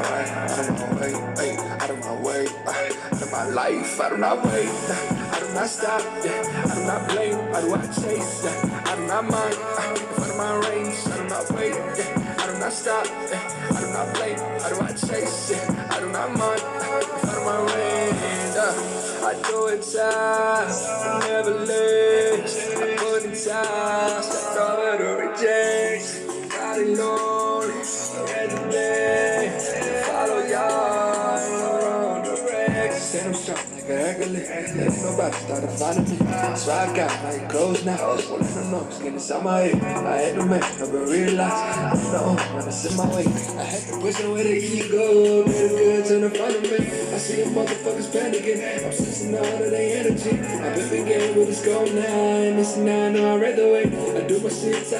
way, out of my way, ay, out of my way, out of my life. I do not wait, I do not stop, yeah. I do not blame, I do not chase, yeah. I do not mind, if out of my range. I do not wait, yeah. I do not stop, yeah. I do not blame, I do not chase, yeah. I do not mind, if out of my range. I do it fast, I never late. I put in time, step over to reject. Got it lonely, every day. Follow y'all on the wreck. Stand I'm strong like a Hercules. Ain't nobody started finding me. So I got my clothes now. Well, let them know, skin inside my head. I had to make up and realize. No, when it's in my way. I had to push away the ego. Made a good turn in front of me. I see them motherfuckers panicking. I'm sensing all of their energy. I've been getting with this gold now. And this now I know I read the way. I do my shit.